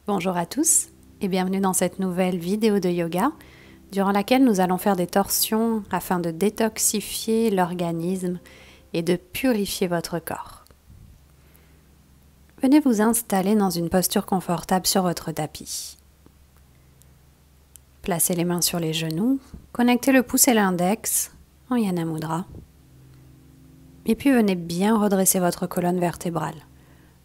Bonjour à tous et bienvenue dans cette nouvelle vidéo de yoga durant laquelle nous allons faire des torsions afin de détoxifier l'organisme et de purifier votre corps. Venez vous installer dans une posture confortable sur votre tapis. Placez les mains sur les genoux, connectez le pouce et l'index en Yana Mudra. Et puis venez bien redresser votre colonne vertébrale.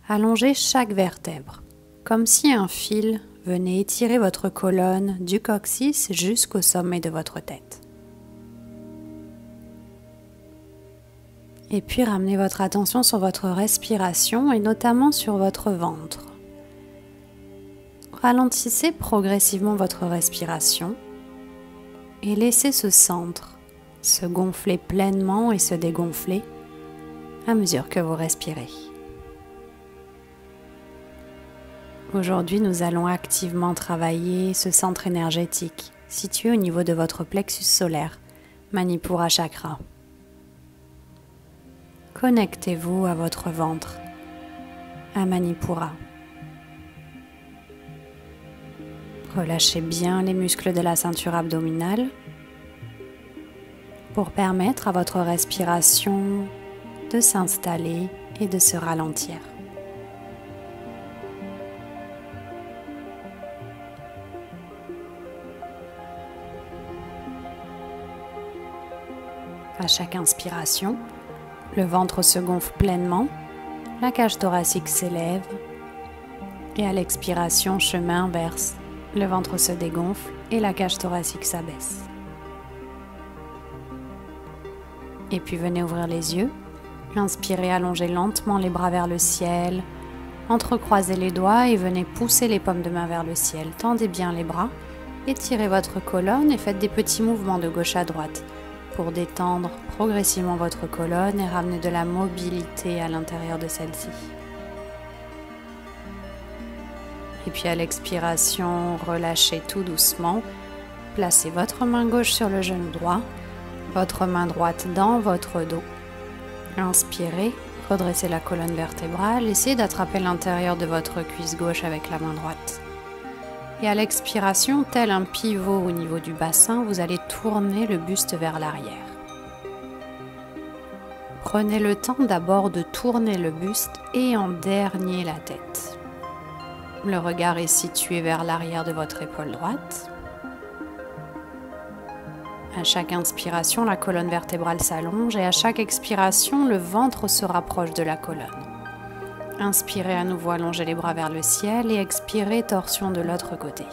Allongez chaque vertèbre, comme si un fil venait étirer votre colonne du coccyx jusqu'au sommet de votre tête. Et puis ramenez votre attention sur votre respiration et notamment sur votre ventre. Ralentissez progressivement votre respiration et laissez ce centre se gonfler pleinement et se dégonfler à mesure que vous respirez. Aujourd'hui, nous allons activement travailler ce centre énergétique situé au niveau de votre plexus solaire, Manipura Chakra. Connectez-vous à votre ventre, à Manipura. Relâchez bien les muscles de la ceinture abdominale pour permettre à votre respiration de s'installer et de se ralentir. À chaque inspiration, le ventre se gonfle pleinement, la cage thoracique s'élève et à l'expiration, chemin inverse, le ventre se dégonfle et la cage thoracique s'abaisse. Et puis venez ouvrir les yeux, inspirez, allongez lentement les bras vers le ciel, entrecroisez les doigts et venez pousser les paumes de main vers le ciel. Tendez bien les bras, étirez votre colonne et faites des petits mouvements de gauche à droite pour détendre progressivement votre colonne et ramener de la mobilité à l'intérieur de celle-ci. Et puis à l'expiration, relâchez tout doucement. Placez votre main gauche sur le genou droit, votre main droite dans votre dos. Inspirez, redressez la colonne vertébrale, essayez d'attraper l'intérieur de votre cuisse gauche avec la main droite. Et à l'expiration, tel un pivot au niveau du bassin, vous allez tourner le buste vers l'arrière. Prenez le temps d'abord de tourner le buste et en dernier la tête. Le regard est situé vers l'arrière de votre épaule droite. À chaque inspiration, la colonne vertébrale s'allonge et à chaque expiration, le ventre se rapproche de la colonne. Inspirez à nouveau, allongez les bras vers le ciel et expirez, torsion de l'autre côté.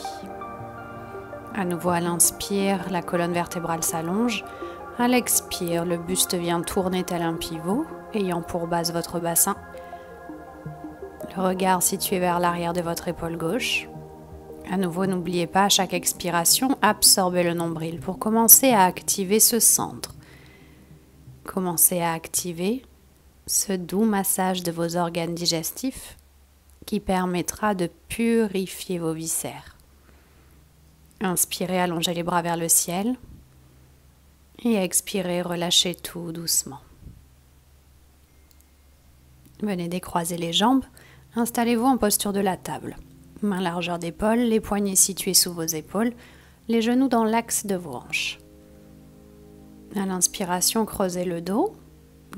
À nouveau, à l'inspire, la colonne vertébrale s'allonge. À l'expire, le buste vient tourner tel un pivot, ayant pour base votre bassin. Le regard situé vers l'arrière de votre épaule gauche. À nouveau, n'oubliez pas, à chaque expiration, absorbez le nombril pour commencer à activer ce centre. Commencez à activer ce doux massage de vos organes digestifs qui permettra de purifier vos viscères. Inspirez, allongez les bras vers le ciel et expirez, relâchez tout doucement. Venez décroiser les jambes, installez-vous en posture de la table. Main largeur d'épaule, les poignets situés sous vos épaules, les genoux dans l'axe de vos hanches. À l'inspiration, creusez le dos.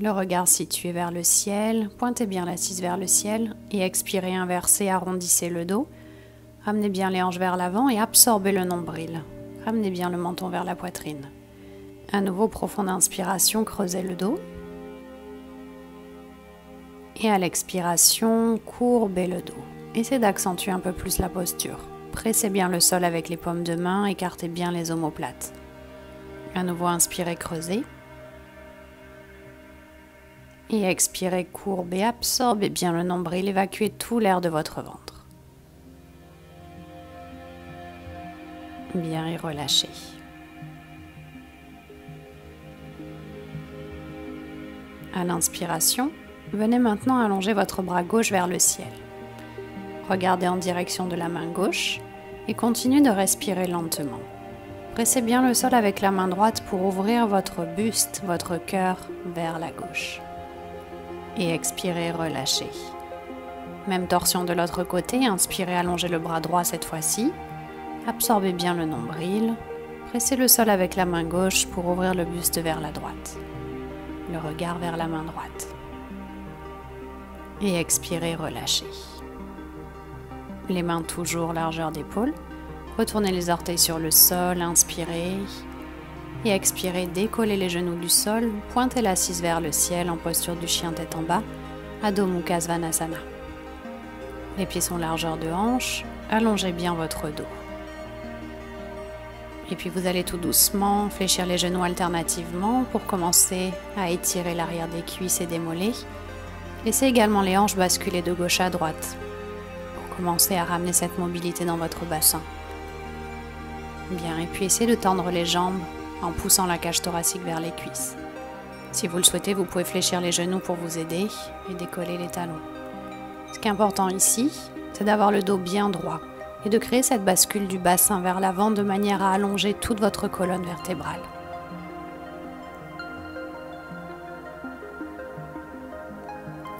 Le regard situé vers le ciel, pointez bien l'assise vers le ciel et expirez, inversez, arrondissez le dos. Ramenez bien les hanches vers l'avant et absorbez le nombril. Ramenez bien le menton vers la poitrine. À nouveau, profonde inspiration, creusez le dos. Et à l'expiration, courbez le dos. Essayez d'accentuer un peu plus la posture. Pressez bien le sol avec les paumes de main, écartez bien les omoplates. À nouveau, inspirez, creusez. Et expirez, courbez, absorbez bien le nombril, évacuez tout l'air de votre ventre. Bien et relâchez. À l'inspiration, venez maintenant allonger votre bras gauche vers le ciel. Regardez en direction de la main gauche et continuez de respirer lentement. Pressez bien le sol avec la main droite pour ouvrir votre buste, votre cœur vers la gauche. Et expirez, relâchez. Même torsion de l'autre côté, inspirez, allongez le bras droit cette fois-ci. Absorbez bien le nombril. Pressez le sol avec la main gauche pour ouvrir le buste vers la droite. Le regard vers la main droite. Et expirez, relâchez. Les mains toujours largeur d'épaule. Retournez les orteils sur le sol, inspirez. Et expirez, décollez les genoux du sol, pointez l'assise vers le ciel en posture du chien tête en bas, Adho Mukha Svanasana. Les pieds sont largeur de hanche, allongez bien votre dos. Et puis vous allez tout doucement fléchir les genoux alternativement pour commencer à étirer l'arrière des cuisses et des mollets. Laissez également les hanches basculer de gauche à droite pour commencer à ramener cette mobilité dans votre bassin. Bien, et puis essayez de tendre les jambes en poussant la cage thoracique vers les cuisses. Si vous le souhaitez, vous pouvez fléchir les genoux pour vous aider et décoller les talons. Ce qui est important ici, c'est d'avoir le dos bien droit et de créer cette bascule du bassin vers l'avant de manière à allonger toute votre colonne vertébrale.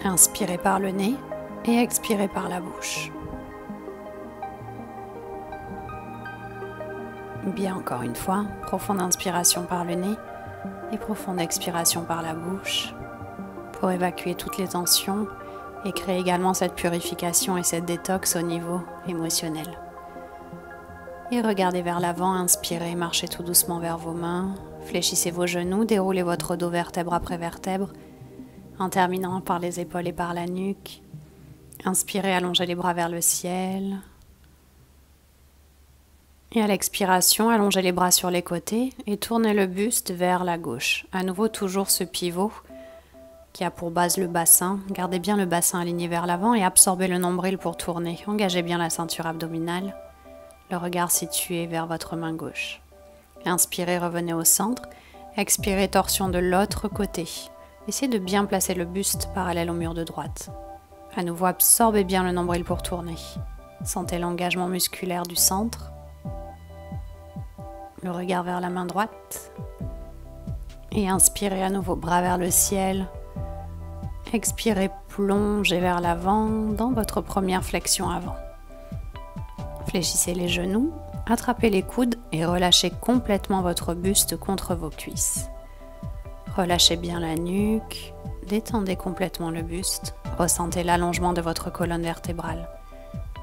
Inspirez par le nez et expirez par la bouche. Bien, encore une fois, profonde inspiration par le nez et profonde expiration par la bouche pour évacuer toutes les tensions et créer également cette purification et cette détox au niveau émotionnel. Et regardez vers l'avant, inspirez, marchez tout doucement vers vos mains, fléchissez vos genoux, déroulez votre dos vertèbre après vertèbre en terminant par les épaules et par la nuque. Inspirez, allongez les bras vers le ciel. Et à l'expiration, allongez les bras sur les côtés et tournez le buste vers la gauche. À nouveau, toujours ce pivot qui a pour base le bassin. Gardez bien le bassin aligné vers l'avant et absorbez le nombril pour tourner. Engagez bien la ceinture abdominale, le regard situé vers votre main gauche. Inspirez, revenez au centre. Expirez, torsion de l'autre côté. Essayez de bien placer le buste parallèle au mur de droite. À nouveau, absorbez bien le nombril pour tourner. Sentez l'engagement musculaire du centre. Le regard vers la main droite. Et inspirez à nouveau, bras vers le ciel. Expirez, plongez vers l'avant dans votre première flexion avant. Fléchissez les genoux, attrapez les coudes et relâchez complètement votre buste contre vos cuisses. Relâchez bien la nuque, détendez complètement le buste, ressentez l'allongement de votre colonne vertébrale.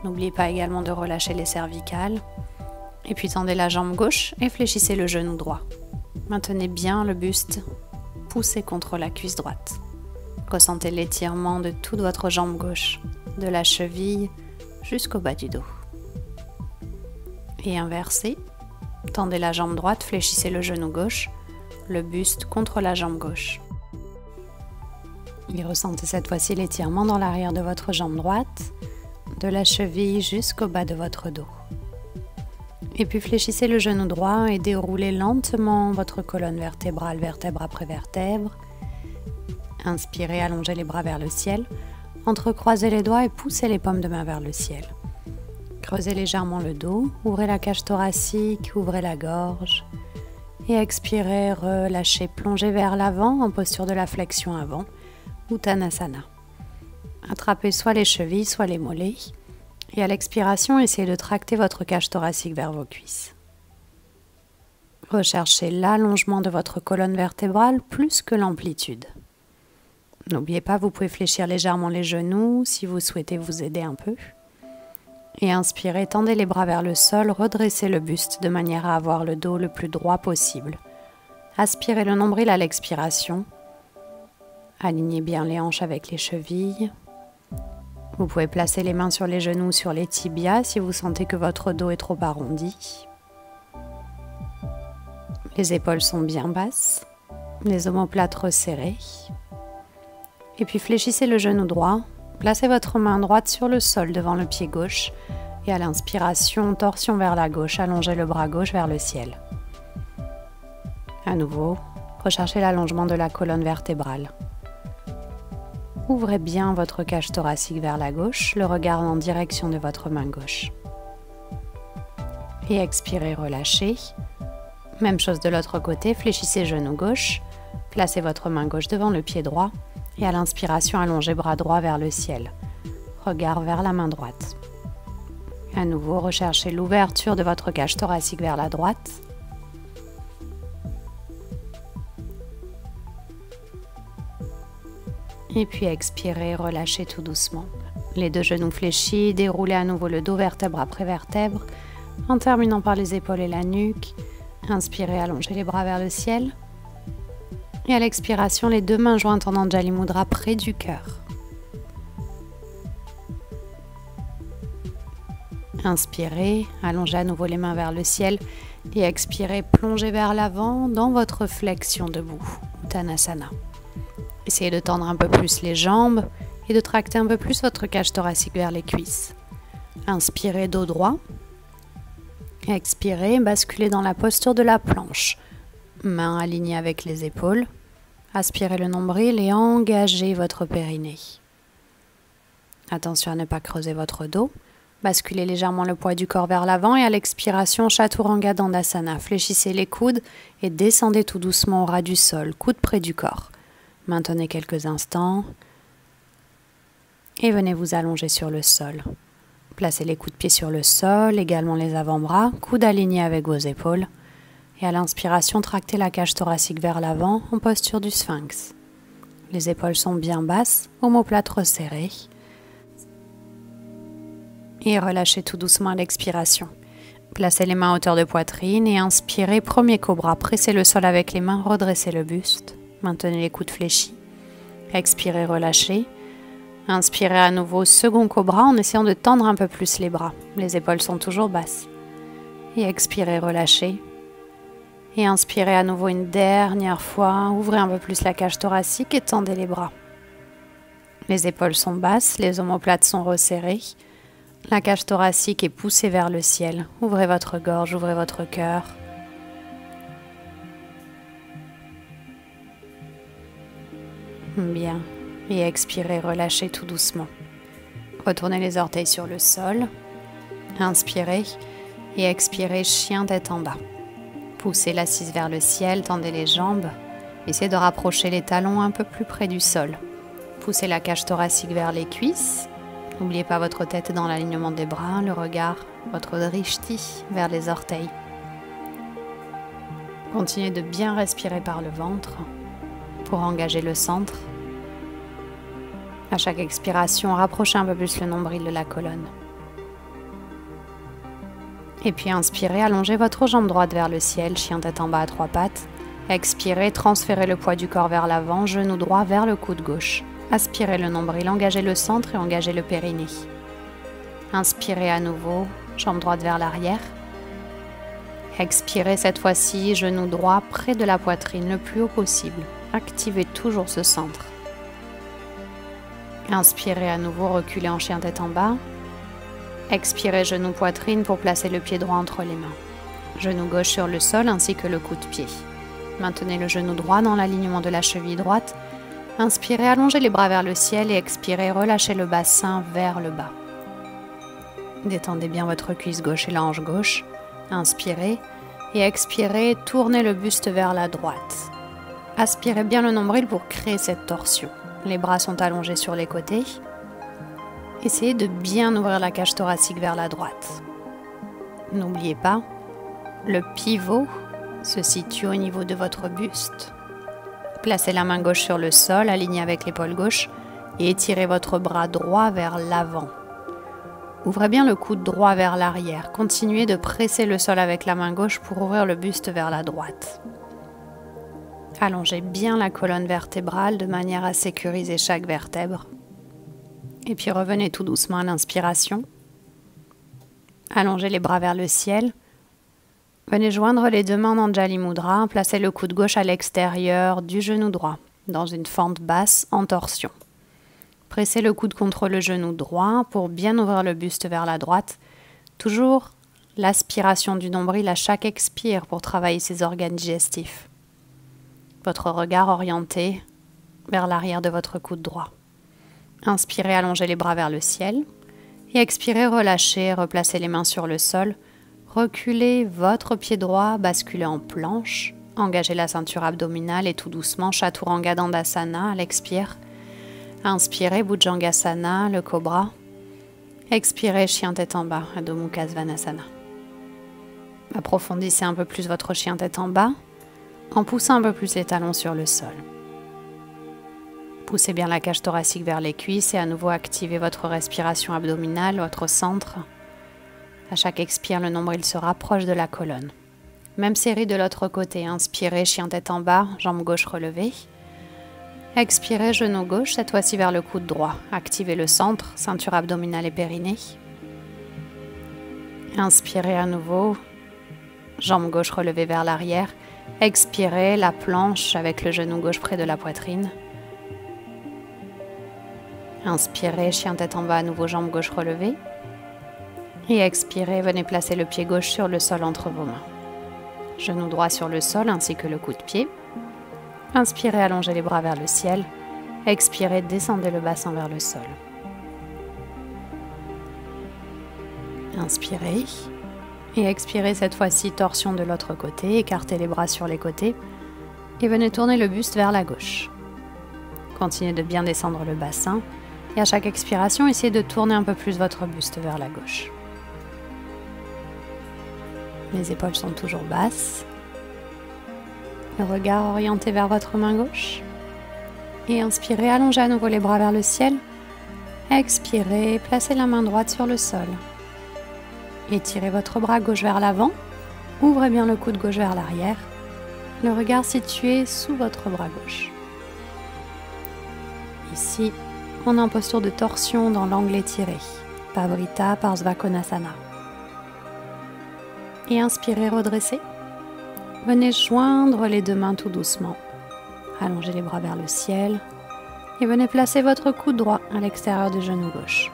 N'oubliez pas également de relâcher les cervicales. Et puis tendez la jambe gauche et fléchissez le genou droit. Maintenez bien le buste poussé contre la cuisse droite. Ressentez l'étirement de toute votre jambe gauche, de la cheville jusqu'au bas du dos. Et inversez, tendez la jambe droite, fléchissez le genou gauche, le buste contre la jambe gauche. Et ressentez cette fois-ci l'étirement dans l'arrière de votre jambe droite, de la cheville jusqu'au bas de votre dos. Et puis fléchissez le genou droit et déroulez lentement votre colonne vertébrale, vertèbre après vertèbre. Inspirez, allongez les bras vers le ciel. Entrecroisez les doigts et poussez les paumes de main vers le ciel. Creusez légèrement le dos, ouvrez la cage thoracique, ouvrez la gorge. Et expirez, relâchez, plongez vers l'avant en posture de la flexion avant, Uttanasana. Attrapez soit les chevilles, soit les mollets. Et à l'expiration, essayez de tracter votre cage thoracique vers vos cuisses. Recherchez l'allongement de votre colonne vertébrale plus que l'amplitude. N'oubliez pas, vous pouvez fléchir légèrement les genoux si vous souhaitez vous aider un peu. Et inspirez, tendez les bras vers le sol, redressez le buste de manière à avoir le dos le plus droit possible. Aspirez le nombril à l'expiration. Alignez bien les hanches avec les chevilles. Vous pouvez placer les mains sur les genoux, sur les tibias si vous sentez que votre dos est trop arrondi. Les épaules sont bien basses, les omoplates resserrées. Et puis fléchissez le genou droit, placez votre main droite sur le sol devant le pied gauche et à l'inspiration, torsion vers la gauche, allongez le bras gauche vers le ciel. À nouveau, recherchez l'allongement de la colonne vertébrale. Ouvrez bien votre cage thoracique vers la gauche, le regard en direction de votre main gauche. Et expirez, relâchez. Même chose de l'autre côté, fléchissez genou gauche, placez votre main gauche devant le pied droit et à l'inspiration, allongez bras droit vers le ciel. regard vers la main droite. À nouveau, recherchez l'ouverture de votre cage thoracique vers la droite. Et puis expirez, relâchez tout doucement. Les deux genoux fléchis, déroulez à nouveau le dos vertèbre après vertèbre, en terminant par les épaules et la nuque. Inspirez, allongez les bras vers le ciel. Et à l'expiration, les deux mains jointes en Anjali Mudra près du cœur. Inspirez, allongez à nouveau les mains vers le ciel et expirez, plongez vers l'avant dans votre flexion debout, Uttanasana. Essayez de tendre un peu plus les jambes et de tracter un peu plus votre cage thoracique vers les cuisses. Inspirez, dos droit. Expirez, basculez dans la posture de la planche. Mains alignées avec les épaules. Aspirez le nombril et engagez votre périnée. Attention à ne pas creuser votre dos. Basculez légèrement le poids du corps vers l'avant et à l'expiration, Chaturanga Dandasana. Fléchissez les coudes et descendez tout doucement au ras du sol, coudes près du corps. Maintenez quelques instants et venez vous allonger sur le sol. Placez les coups de pied sur le sol, également les avant-bras, coudes alignés avec vos épaules. Et à l'inspiration, tractez la cage thoracique vers l'avant en posture du sphinx. Les épaules sont bien basses, omoplate resserrée. Et relâchez tout doucement à l'expiration. Placez les mains à hauteur de poitrine et inspirez, premier cobra. Pressez le sol avec les mains, redressez le buste. Maintenez les coudes fléchis. Expirez, relâchez. Inspirez à nouveau, second cobra en essayant de tendre un peu plus les bras. Les épaules sont toujours basses. Et expirez, relâchez. Et inspirez à nouveau une dernière fois. Ouvrez un peu plus la cage thoracique et tendez les bras. Les épaules sont basses, les omoplates sont resserrées. La cage thoracique est poussée vers le ciel. Ouvrez votre gorge, ouvrez votre cœur. Bien. Et expirez, relâchez tout doucement. Retournez les orteils sur le sol. Inspirez et expirez, chien tête en bas. Poussez l'assise vers le ciel, tendez les jambes. Essayez de rapprocher les talons un peu plus près du sol. Poussez la cage thoracique vers les cuisses. N'oubliez pas votre tête dans l'alignement des bras, le regard, votre drishti vers les orteils. Continuez de bien respirer par le ventre pour engager le centre. À chaque expiration, rapprochez un peu plus le nombril de la colonne. Et puis inspirez, allongez votre jambe droite vers le ciel, chien tête en bas à trois pattes. Expirez, transférez le poids du corps vers l'avant, genou droit vers le coude gauche. Aspirez le nombril, engagez le centre et engagez le périnée. Inspirez à nouveau, jambe droite vers l'arrière. Expirez cette fois-ci, genou droit près de la poitrine, le plus haut possible. Activez toujours ce centre. Inspirez à nouveau, reculez en chien tête en bas. Expirez, genou poitrine pour placer le pied droit entre les mains. Genou gauche sur le sol ainsi que le coup de pied. Maintenez le genou droit dans l'alignement de la cheville droite. Inspirez, allongez les bras vers le ciel et expirez, relâchez le bassin vers le bas. Détendez bien votre cuisse gauche et la hanche gauche. Inspirez et expirez, tournez le buste vers la droite. Aspirez bien le nombril pour créer cette torsion. Les bras sont allongés sur les côtés. Essayez de bien ouvrir la cage thoracique vers la droite. N'oubliez pas, le pivot se situe au niveau de votre buste. Placez la main gauche sur le sol, alignée avec l'épaule gauche, et étirez votre bras droit vers l'avant. Ouvrez bien le coude droit vers l'arrière. Continuez de presser le sol avec la main gauche pour ouvrir le buste vers la droite. Allongez bien la colonne vertébrale de manière à sécuriser chaque vertèbre. Et puis revenez tout doucement à l'inspiration. Allongez les bras vers le ciel. Venez joindre les deux mains en Anjali Mudra. Placez le coude gauche à l'extérieur du genou droit, dans une fente basse en torsion. Pressez le coude contre le genou droit pour bien ouvrir le buste vers la droite. Toujours l'aspiration du nombril à chaque expire pour travailler ses organes digestifs. Votre regard orienté vers l'arrière de votre coude droit. Inspirez, allongez les bras vers le ciel. Et expirez, relâchez, replacez les mains sur le sol. Reculez votre pied droit, basculez en planche. Engagez la ceinture abdominale et tout doucement, Chaturanga Dandasana à l'expire. Inspirez, Bhujangasana, le cobra. Expirez, chien tête en bas, Adho Mukha Svanasana. Approfondissez un peu plus votre chien tête en bas en poussant un peu plus les talons sur le sol. Poussez bien la cage thoracique vers les cuisses et à nouveau activez votre respiration abdominale, votre centre. À chaque expire, le nombril se rapproche de la colonne. Même série de l'autre côté. Inspirez, chien tête en bas, jambe gauche relevée. Expirez, genou gauche, cette fois-ci vers le coude droit. Activez le centre, ceinture abdominale et périnée. Inspirez à nouveau, jambe gauche relevée vers l'arrière. Expirez, la planche avec le genou gauche près de la poitrine. Inspirez, chien tête en bas, à nouveau jambe gauche relevée. Et expirez, venez placer le pied gauche sur le sol entre vos mains. Genou droit sur le sol ainsi que le coup de pied. Inspirez, allongez les bras vers le ciel. Expirez, descendez le bassin vers le sol. Inspirez. Et expirez cette fois-ci, torsion de l'autre côté. Écartez les bras sur les côtés. Et venez tourner le buste vers la gauche. Continuez de bien descendre le bassin. Et à chaque expiration, essayez de tourner un peu plus votre buste vers la gauche. Les épaules sont toujours basses. Le regard orienté vers votre main gauche. Et inspirez, allongez à nouveau les bras vers le ciel. Expirez, placez la main droite sur le sol. Étirez votre bras gauche vers l'avant. Ouvrez bien le coude gauche vers l'arrière. Le regard situé sous votre bras gauche. Ici, on est en posture de torsion dans l'angle étiré. Pavrita Parsvakonasana. Et inspirez, redressez. Venez joindre les deux mains tout doucement. Allongez les bras vers le ciel. Et venez placer votre coude droit à l'extérieur du genou gauche.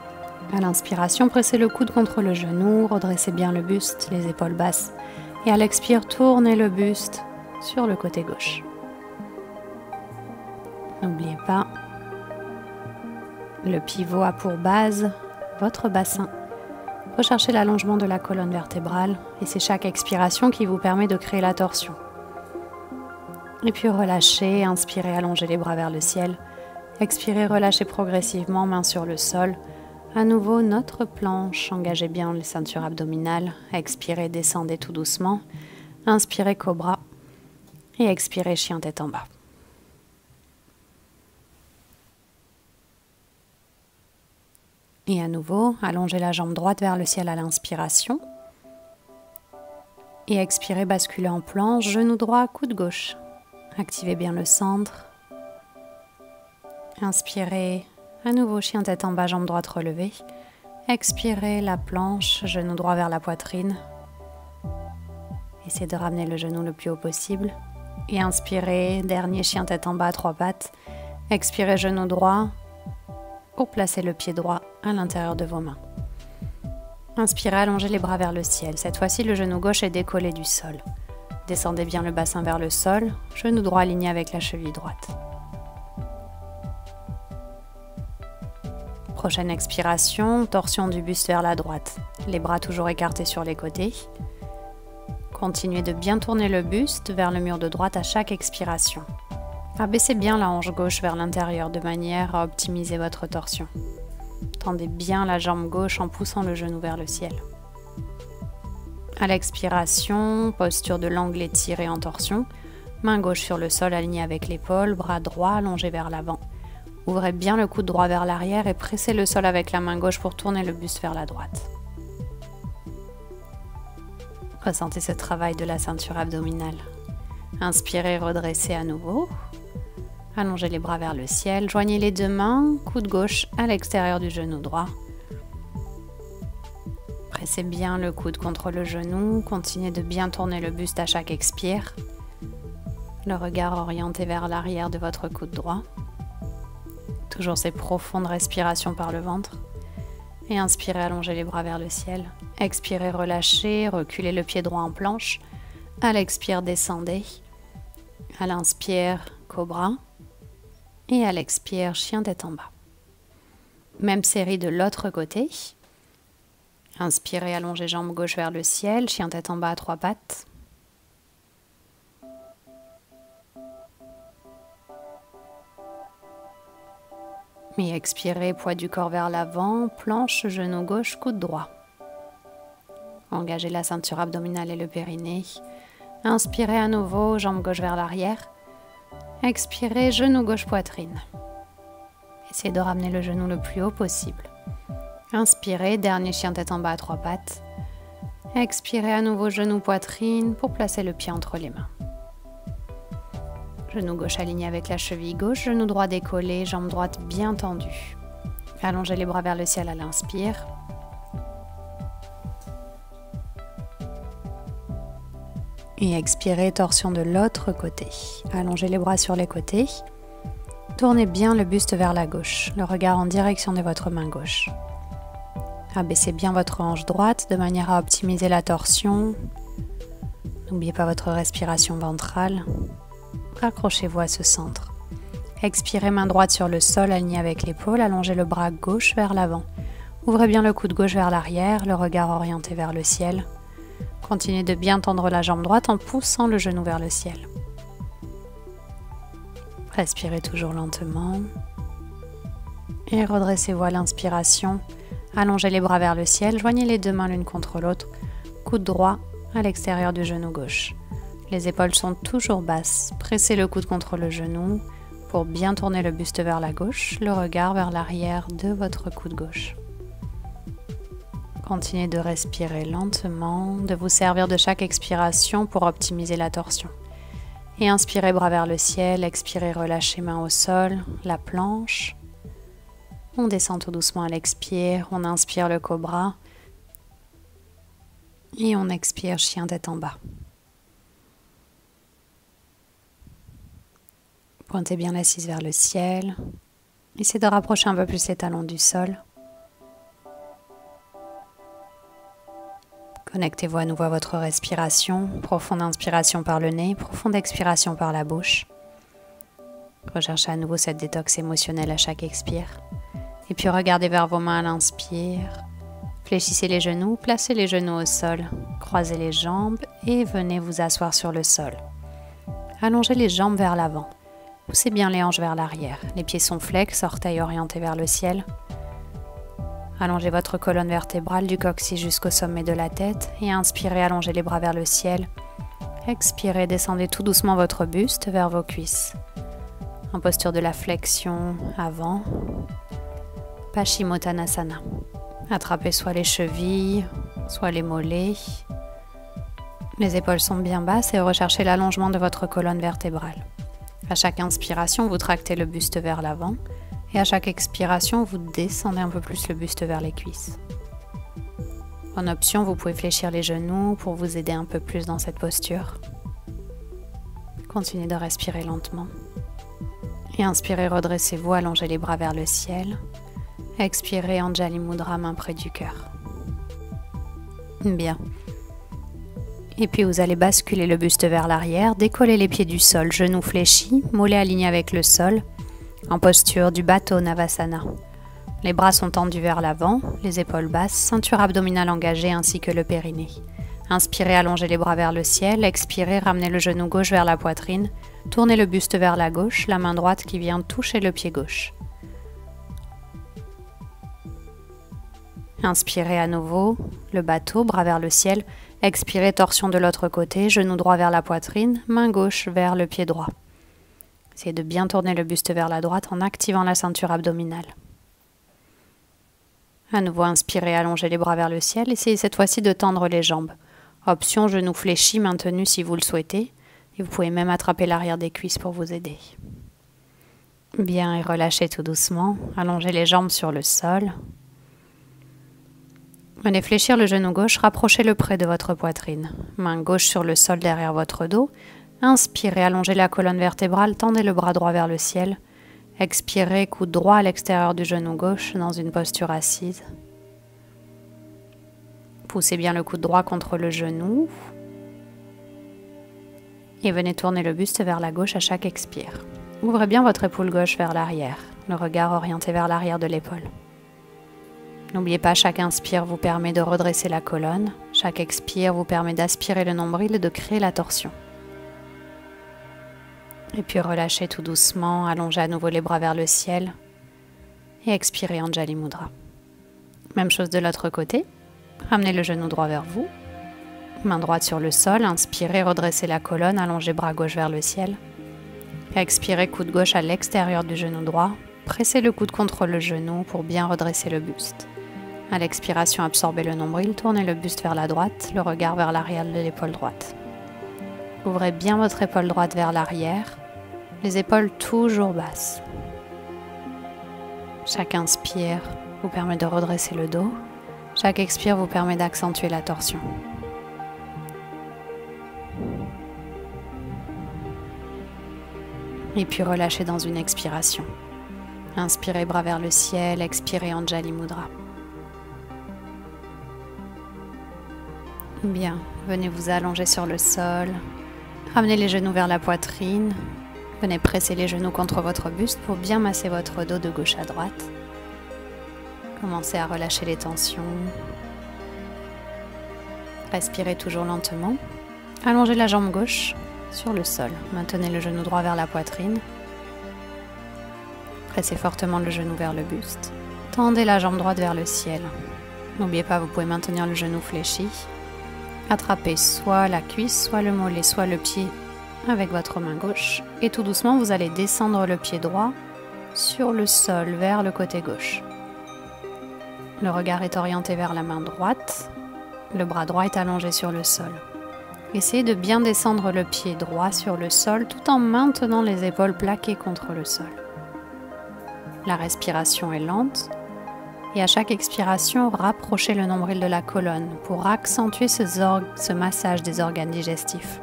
À l'inspiration, pressez le coude contre le genou, redressez bien le buste, les épaules basses. Et à l'expire, tournez le buste sur le côté gauche. N'oubliez pas, le pivot a pour base votre bassin. Recherchez l'allongement de la colonne vertébrale et c'est chaque expiration qui vous permet de créer la torsion. Et puis relâchez, inspirez, allongez les bras vers le ciel. Expirez, relâchez progressivement, main sur le sol. À nouveau, notre planche, engagez bien les ceintures abdominales. Expirez, descendez tout doucement. Inspirez, cobra. Et expirez, chien tête en bas. Et à nouveau, allongez la jambe droite vers le ciel à l'inspiration. Et expirez, basculez en planche, genou droit, coude gauche. Activez bien le centre. Inspirez, à nouveau, chien tête en bas, jambe droite relevée. Expirez, la planche, genou droit vers la poitrine. Essayez de ramener le genou le plus haut possible. Et inspirez, dernier chien tête en bas à trois pattes. Expirez, genou droit. Pour placer le pied droit à l'intérieur de vos mains. Inspirez, allongez les bras vers le ciel. Cette fois-ci, le genou gauche est décollé du sol. Descendez bien le bassin vers le sol, genou droit aligné avec la cheville droite. Prochaine expiration, torsion du buste vers la droite. Les bras toujours écartés sur les côtés. Continuez de bien tourner le buste vers le mur de droite à chaque expiration. Abaissez bien la hanche gauche vers l'intérieur de manière à optimiser votre torsion. Tendez bien la jambe gauche en poussant le genou vers le ciel. À l'expiration, posture de l'angle étiré en torsion. Main gauche sur le sol alignée avec l'épaule, bras droit allongé vers l'avant. Ouvrez bien le coude droit vers l'arrière et pressez le sol avec la main gauche pour tourner le buste vers la droite. Ressentez ce travail de la ceinture abdominale. Inspirez, redressez à nouveau. Allongez les bras vers le ciel, joignez les deux mains, coude gauche à l'extérieur du genou droit. Pressez bien le coude contre le genou, continuez de bien tourner le buste à chaque expire. Le regard orienté vers l'arrière de votre coude droit. Toujours ces profondes respirations par le ventre. Et inspirez, allongez les bras vers le ciel. Expirez, relâchez, reculez le pied droit en planche. À l'expire, descendez. À l'inspire, cobra. Et à l'expire, chien tête en bas. Même série de l'autre côté. Inspirez, allongez jambe gauche vers le ciel, chien tête en bas à trois pattes. Et expirez, poids du corps vers l'avant, planche, genou gauche, coude droit. Engagez la ceinture abdominale et le périnée. Inspirez à nouveau, jambe gauche vers l'arrière. Expirez, genou gauche, poitrine. Essayez de ramener le genou le plus haut possible. Inspirez, dernier chien tête en bas à 3 pattes. Expirez à nouveau, genou, poitrine pour placer le pied entre les mains. Genou gauche aligné avec la cheville gauche, genou droit décollé, jambe droite bien tendue. Allongez les bras vers le ciel à l'inspire. Et expirez, torsion de l'autre côté. Allongez les bras sur les côtés. Tournez bien le buste vers la gauche, le regard en direction de votre main gauche. Abaissez bien votre hanche droite de manière à optimiser la torsion. N'oubliez pas votre respiration ventrale. Accrochez-vous à ce centre. Expirez, main droite sur le sol, alignée avec l'épaule. Allongez le bras gauche vers l'avant. Ouvrez bien le coude gauche vers l'arrière, le regard orienté vers le ciel. Continuez de bien tendre la jambe droite en poussant le genou vers le ciel. Respirez toujours lentement. Et redressez-vous à l'inspiration. Allongez les bras vers le ciel, joignez les deux mains l'une contre l'autre, coude droit à l'extérieur du genou gauche. Les épaules sont toujours basses, pressez le coude contre le genou pour bien tourner le buste vers la gauche, le regard vers l'arrière de votre coude gauche. Continuez de respirer lentement, de vous servir de chaque expiration pour optimiser la torsion. Et inspirez, bras vers le ciel, expirez, relâchez main au sol, la planche. On descend tout doucement à l'expire, on inspire le cobra et on expire chien tête en bas. Pointez bien l'assise vers le ciel. Essayez de rapprocher un peu plus les talons du sol. Connectez-vous à nouveau à votre respiration. Profonde inspiration par le nez, profonde expiration par la bouche. Recherchez à nouveau cette détox émotionnelle à chaque expire. Et puis regardez vers vos mains à l'inspire. Fléchissez les genoux, placez les genoux au sol. Croisez les jambes et venez vous asseoir sur le sol. Allongez les jambes vers l'avant. Poussez bien les hanches vers l'arrière. Les pieds sont flex, orteils orientés vers le ciel. Allongez votre colonne vertébrale du coccyx jusqu'au sommet de la tête et inspirez, allongez les bras vers le ciel. Expirez, descendez tout doucement votre buste vers vos cuisses. En posture de la flexion avant. Paschimottanasana. Attrapez soit les chevilles, soit les mollets. Les épaules sont bien basses et recherchez l'allongement de votre colonne vertébrale. À chaque inspiration, vous tractez le buste vers l'avant et à chaque expiration, vous descendez un peu plus le buste vers les cuisses. En option, vous pouvez fléchir les genoux pour vous aider un peu plus dans cette posture. Continuez de respirer lentement. Et inspirez, redressez-vous, allongez les bras vers le ciel. Expirez, Anjali Mudra, main près du cœur. Bien. Et puis vous allez basculer le buste vers l'arrière, décoller les pieds du sol, genoux fléchis, mollets alignés avec le sol, en posture du Baddha Navasana. Les bras sont tendus vers l'avant, les épaules basses, ceinture abdominale engagée ainsi que le périnée. Inspirez, allongez les bras vers le ciel, expirez, ramenez le genou gauche vers la poitrine, tournez le buste vers la gauche, la main droite qui vient toucher le pied gauche. Inspirez à nouveau, le bateau, bras vers le ciel. Expirez, torsion de l'autre côté, genou droit vers la poitrine, main gauche vers le pied droit. Essayez de bien tourner le buste vers la droite en activant la ceinture abdominale. À nouveau, inspirez, allongez les bras vers le ciel. Essayez cette fois-ci de tendre les jambes. Option genou fléchi, maintenu si vous le souhaitez. Et vous pouvez même attraper l'arrière des cuisses pour vous aider. Bien, et relâchez tout doucement. Allongez les jambes sur le sol. Venez fléchir le genou gauche, rapprochez-le près de votre poitrine. Main gauche sur le sol derrière votre dos. Inspirez, allongez la colonne vertébrale, tendez le bras droit vers le ciel. Expirez, coude droit à l'extérieur du genou gauche dans une posture assise. Poussez bien le coude droit contre le genou. Et venez tourner le buste vers la gauche à chaque expire. Ouvrez bien votre épaule gauche vers l'arrière, le regard orienté vers l'arrière de l'épaule. N'oubliez pas, chaque inspire vous permet de redresser la colonne. Chaque expire vous permet d'aspirer le nombril et de créer la torsion. Et puis relâchez tout doucement, allongez à nouveau les bras vers le ciel. Et expirez Anjali Mudra. Même chose de l'autre côté. Ramenez le genou droit vers vous. Main droite sur le sol. Inspirez, redressez la colonne, allongez bras gauche vers le ciel. Expirez, coude gauche à l'extérieur du genou droit. Pressez le coude contre le genou pour bien redresser le buste. À l'expiration, absorbez le nombril, tournez le buste vers la droite, le regard vers l'arrière de l'épaule droite. Ouvrez bien votre épaule droite vers l'arrière, les épaules toujours basses. Chaque inspire vous permet de redresser le dos. Chaque expire vous permet d'accentuer la torsion. Et puis relâchez dans une expiration. Inspirez bras vers le ciel, expirez Anjali Mudra. Bien, venez vous allonger sur le sol. Ramenez les genoux vers la poitrine. Venez presser les genoux contre votre buste pour bien masser votre dos de gauche à droite. Commencez à relâcher les tensions. Respirez toujours lentement. Allongez la jambe gauche sur le sol. Maintenez le genou droit vers la poitrine. Pressez fortement le genou vers le buste. Tendez la jambe droite vers le ciel. N'oubliez pas, vous pouvez maintenir le genou fléchi. Attrapez soit la cuisse, soit le mollet, soit le pied avec votre main gauche. Et tout doucement, vous allez descendre le pied droit sur le sol vers le côté gauche. Le regard est orienté vers la main droite. Le bras droit est allongé sur le sol. Essayez de bien descendre le pied droit sur le sol tout en maintenant les épaules plaquées contre le sol. La respiration est lente et à chaque expiration, rapprochez le nombril de la colonne pour accentuer ce massage des organes digestifs.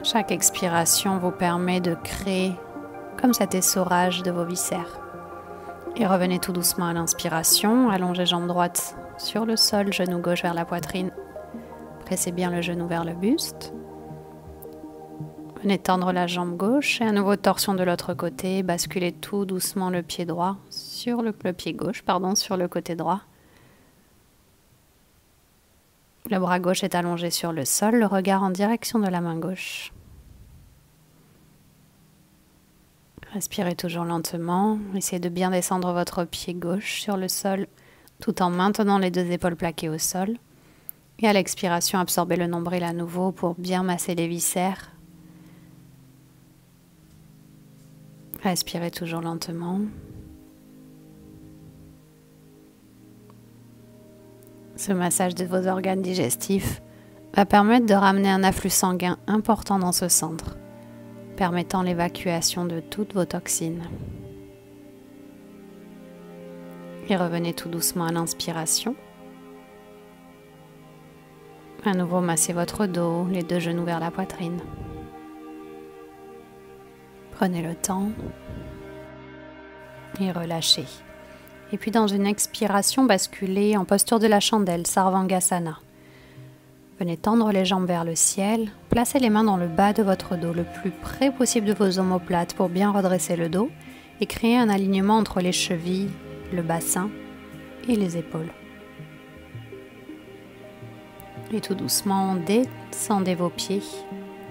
Chaque expiration vous permet de créer comme cet essorage de vos viscères. Et revenez tout doucement à l'inspiration, allongez jambe droite sur le sol, genou gauche vers la poitrine. Pressez bien le genou vers le buste. Venez tendre la jambe gauche et à nouveau torsion de l'autre côté. Basculez tout doucement le pied droit sur le pied gauche, sur le côté droit. Le bras gauche est allongé sur le sol, le regard en direction de la main gauche. Respirez toujours lentement. Essayez de bien descendre votre pied gauche sur le sol tout en maintenant les deux épaules plaquées au sol. Et à l'expiration, absorbez le nombril à nouveau pour bien masser les viscères. Respirez toujours lentement. Ce massage de vos organes digestifs va permettre de ramener un afflux sanguin important dans ce centre, permettant l'évacuation de toutes vos toxines. Et revenez tout doucement à l'inspiration. À nouveau, massez votre dos, les deux genoux vers la poitrine. Prenez le temps et relâchez. Et puis dans une expiration, basculez en posture de la chandelle, Sarvangasana. Venez tendre les jambes vers le ciel. Placez les mains dans le bas de votre dos, le plus près possible de vos omoplates pour bien redresser le dos et créer un alignement entre les chevilles, le bassin et les épaules. Et tout doucement, descendez vos pieds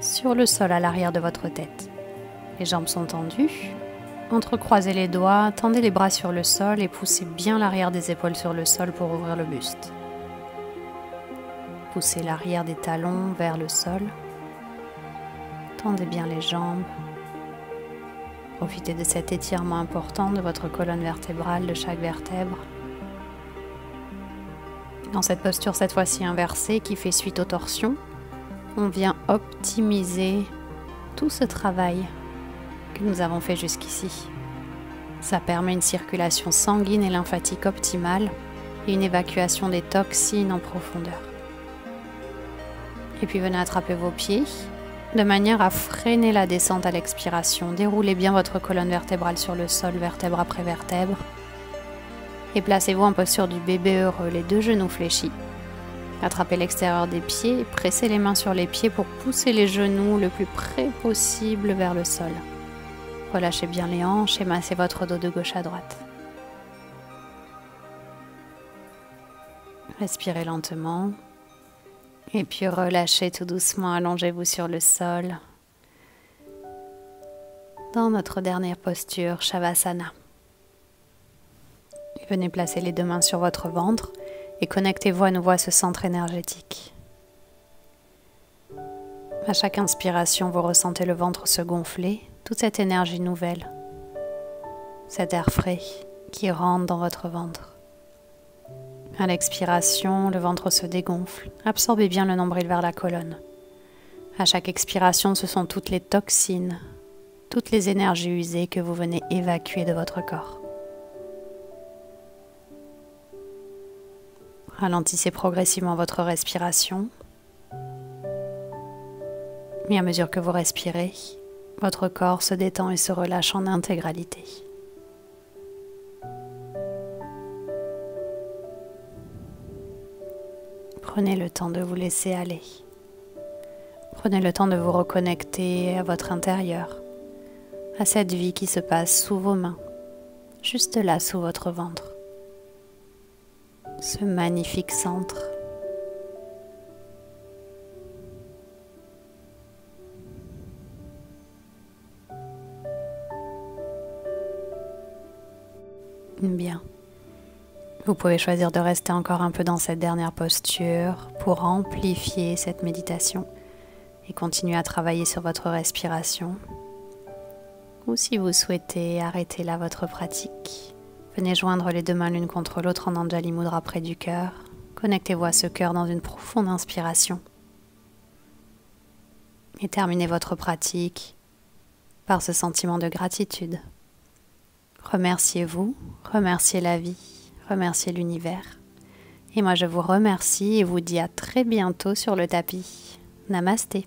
sur le sol à l'arrière de votre tête. Les jambes sont tendues. Entrecroisez les doigts, tendez les bras sur le sol et poussez bien l'arrière des épaules sur le sol pour ouvrir le buste. Poussez l'arrière des talons vers le sol. Tendez bien les jambes. Profitez de cet étirement important de votre colonne vertébrale, de chaque vertèbre. Dans cette posture, cette fois-ci inversée, qui fait suite aux torsions, on vient optimiser tout ce travail que nous avons fait jusqu'ici. Ça permet une circulation sanguine et lymphatique optimale et une évacuation des toxines en profondeur. Et puis venez attraper vos pieds de manière à freiner la descente à l'expiration. Déroulez bien votre colonne vertébrale sur le sol, vertèbre après vertèbre. Et placez-vous en posture du bébé heureux, les deux genoux fléchis. Attrapez l'extérieur des pieds et pressez les mains sur les pieds pour pousser les genoux le plus près possible vers le sol. Relâchez bien les hanches et massez votre dos de gauche à droite. Respirez lentement. Et puis relâchez tout doucement, allongez-vous sur le sol. dans notre dernière posture, Shavasana. Venez placer les 2 mains sur votre ventre et connectez-vous à nouveau à ce centre énergétique. À chaque inspiration, vous ressentez le ventre se gonfler, toute cette énergie nouvelle, cet air frais qui rentre dans votre ventre. À l'expiration, le ventre se dégonfle. Absorbez bien le nombril vers la colonne. À chaque expiration, ce sont toutes les toxines, toutes les énergies usées que vous venez évacuer de votre corps. Ralentissez progressivement votre respiration. Et à mesure que vous respirez, votre corps se détend et se relâche en intégralité. Prenez le temps de vous laisser aller. Prenez le temps de vous reconnecter à votre intérieur, à cette vie qui se passe sous vos mains, juste là sous votre ventre. Ce magnifique centre. Bien. Vous pouvez choisir de rester encore un peu dans cette dernière posture pour amplifier cette méditation et continuer à travailler sur votre respiration. Ou si vous souhaitez arrêter là votre pratique, venez joindre les 2 mains l'une contre l'autre en Anjali Mudra près du cœur. Connectez-vous à ce cœur dans une profonde inspiration. Et terminez votre pratique par ce sentiment de gratitude. Remerciez-vous, remerciez la vie, remerciez l'univers. Et moi je vous remercie et vous dis à très bientôt sur le tapis. Namasté.